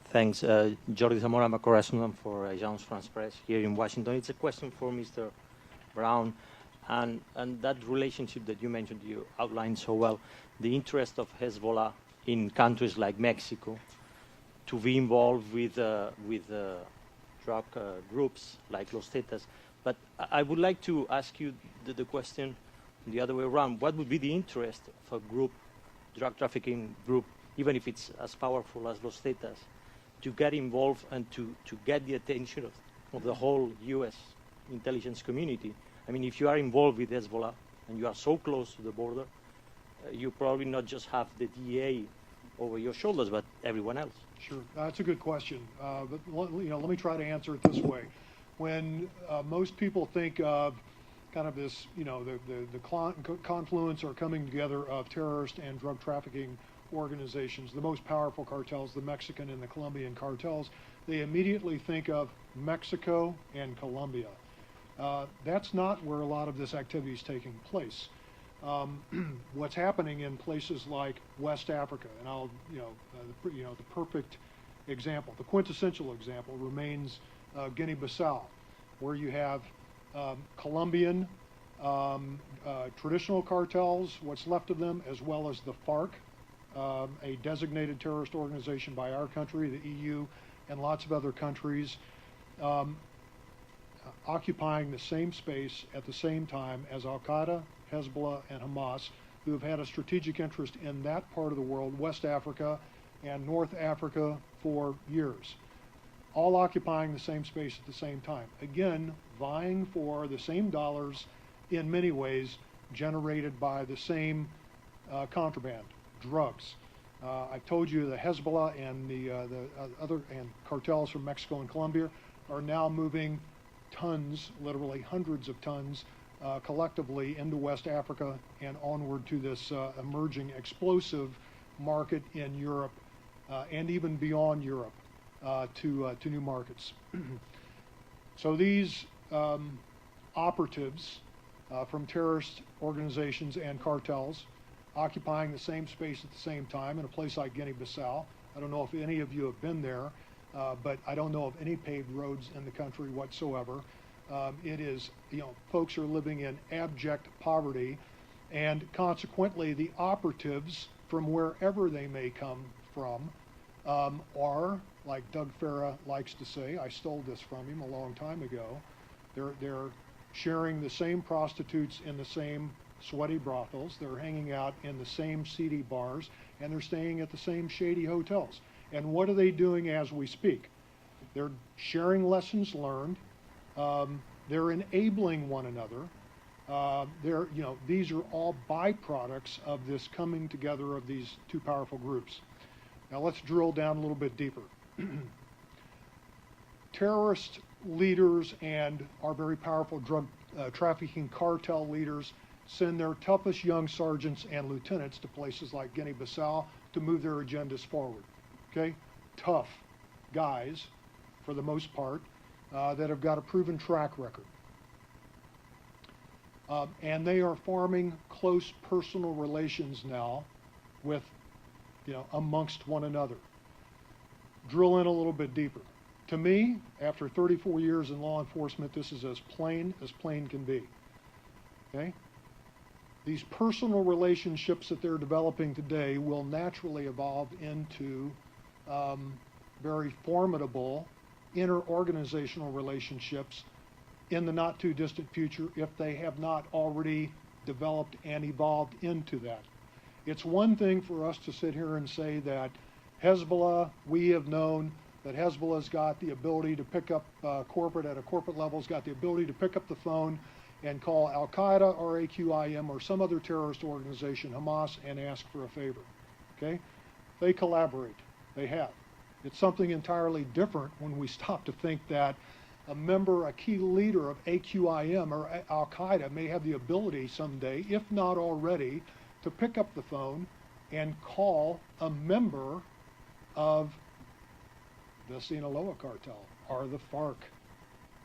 Thanks. Jordi Zamora, I'm a correspondent for Agence France Press here in Washington. It's a question for Mr. Braun, and that relationship that you mentioned, you outlined so well, the interest of Hezbollah in countries like Mexico to be involved with drug groups like Los Zetas. But I would like to ask you the question the other way around. What would be the interest of a group, drug trafficking group, even if it's as powerful as Los Zetas, to get involved and to get the attention of the whole U.S. intelligence community? I mean, if you are involved with Hezbollah and you are so close to the border, you probably not just have the DEA over your shoulders, but everyone else. Sure, that's a good question. But let me try to answer it this way. When most people think of kind of this, the confluence or coming together of terrorist and drug trafficking organizations, the most powerful cartels, the Mexican and the Colombian cartels, they immediately think of Mexico and Colombia. That's not where a lot of this activity is taking place. What's happening in places like West Africa, and the perfect example, the quintessential example remains Guinea-Bissau, where you have Colombian traditional cartels, what's left of them, as well as the FARC, a designated terrorist organization by our country, the EU, and lots of other countries, occupying the same space at the same time as Al-Qaeda, Hezbollah, and Hamas, who have had a strategic interest in that part of the world, West Africa and North Africa, for years, all occupying the same space at the same time. Again, vying for the same dollars, in many ways generated by the same contraband, drugs. I told you the Hezbollah and the other cartels from Mexico and Colombia are now moving tons, literally hundreds of tons, collectively into West Africa and onward to this emerging explosive market in Europe and even beyond Europe to new markets. So these operatives from terrorist organizations and cartels occupying the same space at the same time in a place like Guinea-Bissau. I don't know if any of you have been there, but I don't know of any paved roads in the country whatsoever. It is, folks are living in abject poverty, and consequently the operatives from wherever they may come from are, like Doug Farah likes to say, I stole this from him a long time ago, they're sharing the same prostitutes in the same sweaty brothels, they're hanging out in the same seedy bars, and they're staying at the same shady hotels. And what are they doing as we speak? They're sharing lessons learned. They're enabling one another. These are all byproducts of this coming together of these two powerful groups. Now let's drill down a little bit deeper. Terrorist leaders and our very powerful drug trafficking cartel leaders send their toughest young sergeants and lieutenants to places like Guinea-Bissau to move their agendas forward. Okay? Tough guys, for the most part, that have got a proven track record. And they are forming close personal relations now with, amongst one another. Drill in a little bit deeper. To me, after 34 years in law enforcement, this is as plain can be. Okay? These personal relationships that they're developing today will naturally evolve into very formidable inter-organizational relationships in the not too distant future if they have not already developed and evolved into that. It's one thing for us to sit here and say that Hezbollah, we have known that Hezbollah's got the ability to pick up at a corporate level, has got the ability to pick up the phone and call Al-Qaeda or AQIM or some other terrorist organization, Hamas, and ask for a favor. Okay? They collaborate. They have. It's something entirely different when we stop to think that a key leader of AQIM or Al-Qaeda may have the ability someday, if not already, to pick up the phone and call a member of the Sinaloa cartel or the FARC,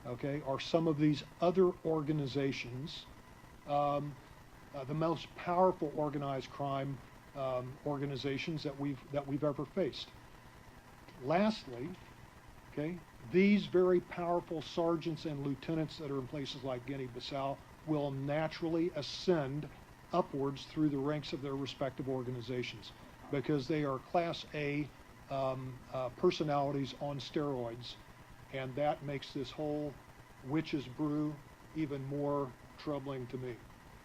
okay, or some of these other organizations, the most powerful organized crime organizations that we've ever faced. Lastly, okay, these very powerful sergeants and lieutenants that are in places like Guinea-Bissau will naturally ascend upwards through the ranks of their respective organizations because they are Class A personalities on steroids, and that makes this whole witch's brew even more troubling to me.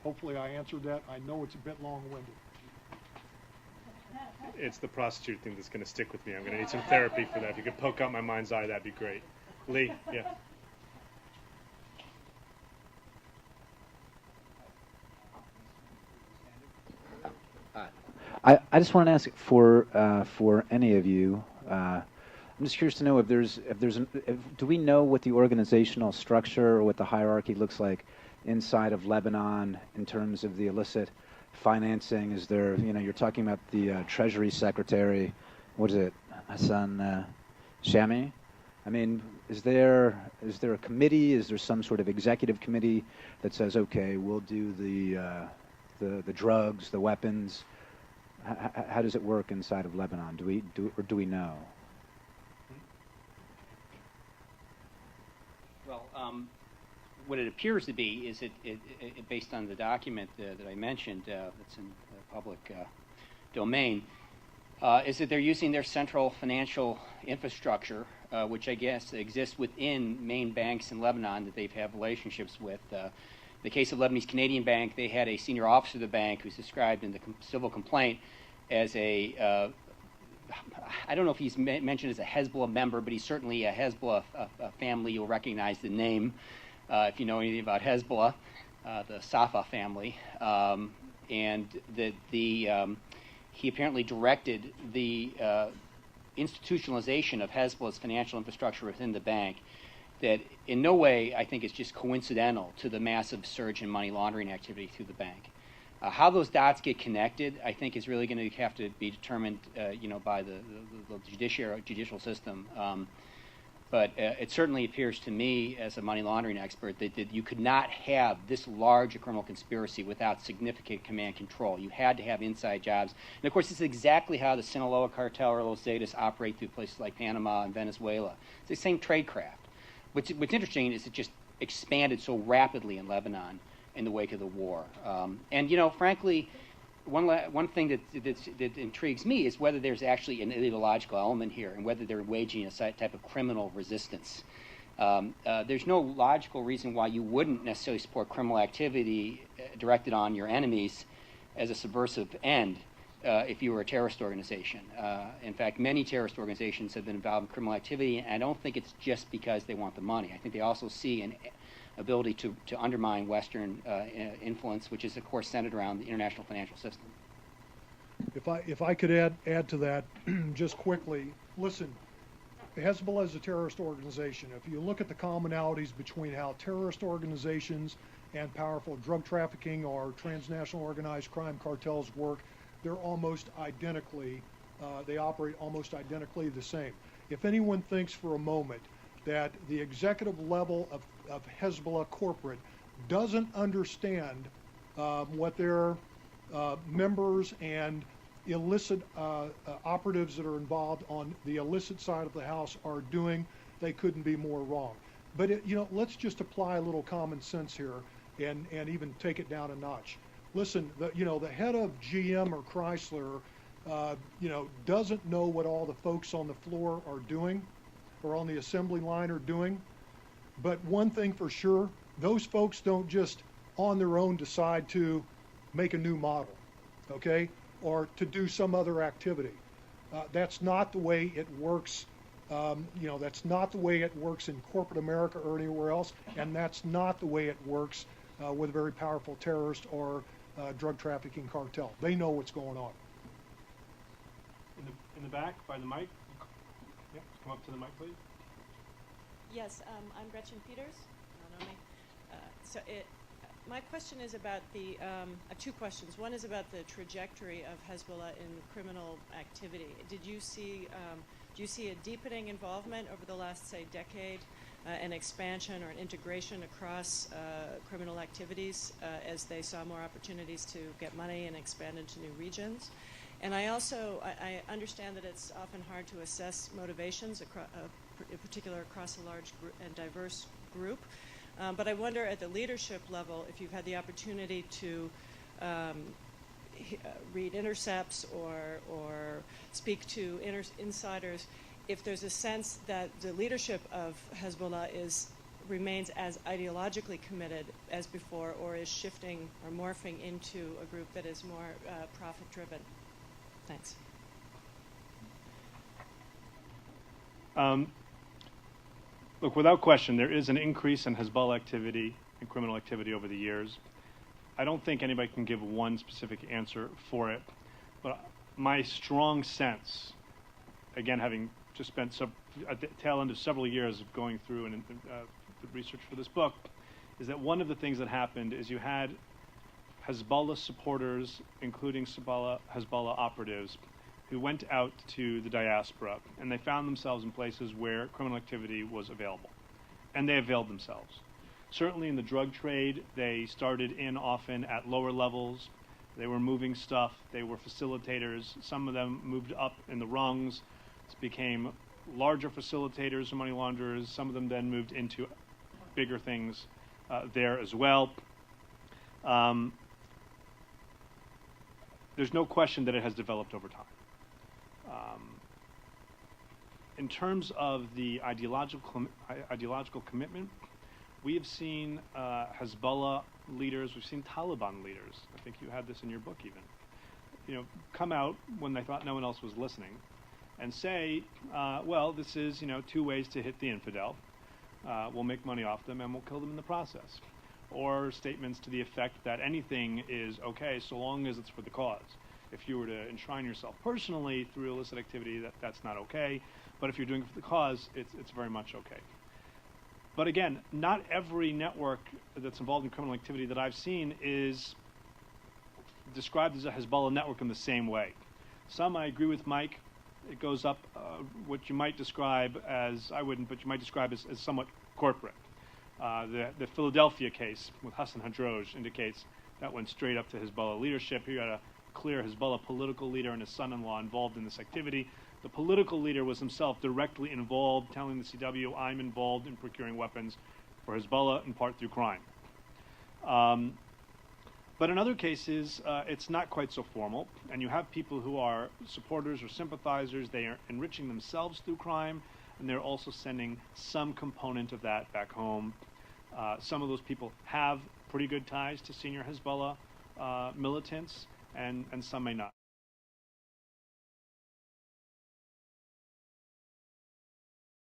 Hopefully I answered that. I know it's a bit long-winded. It's the prostitute thing that's going to stick with me. I'm going to need some therapy for that. If you could poke out my mind's eye, that'd be great. Lee, yeah. I just want to ask for any of you. I'm just curious to know if do we know what the organizational structure or what the hierarchy looks like inside of Lebanon in terms of the illicit financing? Is there, you're talking about the Treasury Secretary, what is it, Hassan Shami? I mean, is there a committee? Is there some sort of executive committee that says, okay, we'll do the drugs, the weapons? How does it work inside of Lebanon? Do we know? Well, what it appears to be is based on the document that I mentioned that's in the public domain, is that they're using their central financial infrastructure, which I guess exists within main banks in Lebanon that they've had relationships with. The case of Lebanese Canadian Bank, they had a senior officer of the bank who's described in the civil complaint as I don't know if he's mentioned as a Hizballah member, but he's certainly a Hizballah family. You'll recognize the name if you know anything about Hizballah, the Safa family. And he apparently directed the institutionalization of Hezbollah's financial infrastructure within the bank that in no way, I think, is just coincidental to the massive surge in money laundering activity through the bank. How those dots get connected, I think, is really going to have to be determined, by the judicial system. But it certainly appears to me, as a money laundering expert, that you could not have this large a criminal conspiracy without significant command control. You had to have inside jobs. And, of course, this is exactly how the Sinaloa cartel or Los Zetas operate through places like Panama and Venezuela. It's the same tradecraft. What's interesting is it just expanded so rapidly in Lebanon in the wake of the war. And, frankly, one thing that intrigues me is whether there's actually an ideological element here and whether they're waging a type of criminal resistance. There's no logical reason why you wouldn't necessarily support criminal activity directed on your enemies as a subversive end if you were a terrorist organization. In fact, many terrorist organizations have been involved in criminal activity, and I don't think it's just because they want the money. I think they also see an ability to undermine Western influence, which is, of course, centered around the international financial system. If I could add to that just quickly, listen, Hezbollah is a terrorist organization. If you look at the commonalities between how terrorist organizations and powerful drug trafficking or transnational organized crime cartels work, they're almost identically, they operate almost identically the same. If anyone thinks for a moment that the executive level of Hezbollah corporate doesn't understand what their members and illicit operatives that are involved on the illicit side of the house are doing, they couldn't be more wrong. But let's just apply a little common sense here and even take it down a notch. Listen, the head of GM or Chrysler, doesn't know what all the folks on the floor are doing or on the assembly line are doing. But one thing for sure, those folks don't just on their own decide to make a new model, okay, or to do some other activity. That's not the way it works. That's not the way it works in corporate America or anywhere else, and that's not the way it works with a very powerful terrorist or drug trafficking cartel. They know what's going on. In the back, by the mic. Yep, come up to the mic, please. Yes, I'm Gretchen Peters. You don't know me. My question is about the two questions. One is about the trajectory of Hezbollah in criminal activity. Do you see a deepening involvement over the last, say, decade, an expansion or an integration across criminal activities as they saw more opportunities to get money and expand into new regions? And I also I understand that it's often hard to assess motivations, in particular across a large and diverse group. But I wonder at the leadership level if you've had the opportunity to read intercepts or speak to insiders, if there's a sense that the leadership of Hezbollah remains as ideologically committed as before, or is shifting or morphing into a group that is more profit-driven. Thanks. Look, without question, there is an increase in Hezbollah activity and criminal activity over the years. I don't think anybody can give one specific answer for it, but my strong sense, again, having just spent at the tail end of several years of going through and the research for this book, is that one of the things that happened is you had Hezbollah supporters, including Hezbollah operatives, who went out to the diaspora, and they found themselves in places where criminal activity was available, and they availed themselves. Certainly in the drug trade, they started in often at lower levels. They were moving stuff. They were facilitators. Some of them moved up in the rungs, became larger facilitators or money launderers. Some of them then moved into bigger things there as well. There's no question that it has developed over time. In terms of the ideological commitment, we have seen Hezbollah leaders, we've seen Taliban leaders, I think you had this in your book even, come out when they thought no one else was listening and say, well, this is, 2 ways to hit the infidel. We'll make money off them and we'll kill them in the process. Or statements to the effect that anything is okay so long as it's for the cause. If you were to enshrine yourself personally through illicit activity, that's not okay. But if you're doing it for the cause, it's very much okay. But again, not every network that's involved in criminal activity that I've seen is described as a Hezbollah network in the same way. Some, I agree with Mike, it goes up what you might describe as, I wouldn't, but you might describe as somewhat corporate. The Philadelphia case with Hassan Hadroj indicates that went straight up to Hezbollah leadership. Here you had a clear Hezbollah political leader and his son-in-law involved in this activity. The political leader was himself directly involved, telling the CW, I'm involved in procuring weapons for Hezbollah, in part through crime. But in other cases, it's not quite so formal, and you have people who are supporters or sympathizers. They are enriching themselves through crime, and they're also sending some component of that back home. Some of those people have pretty good ties to senior Hezbollah militants, and some may not.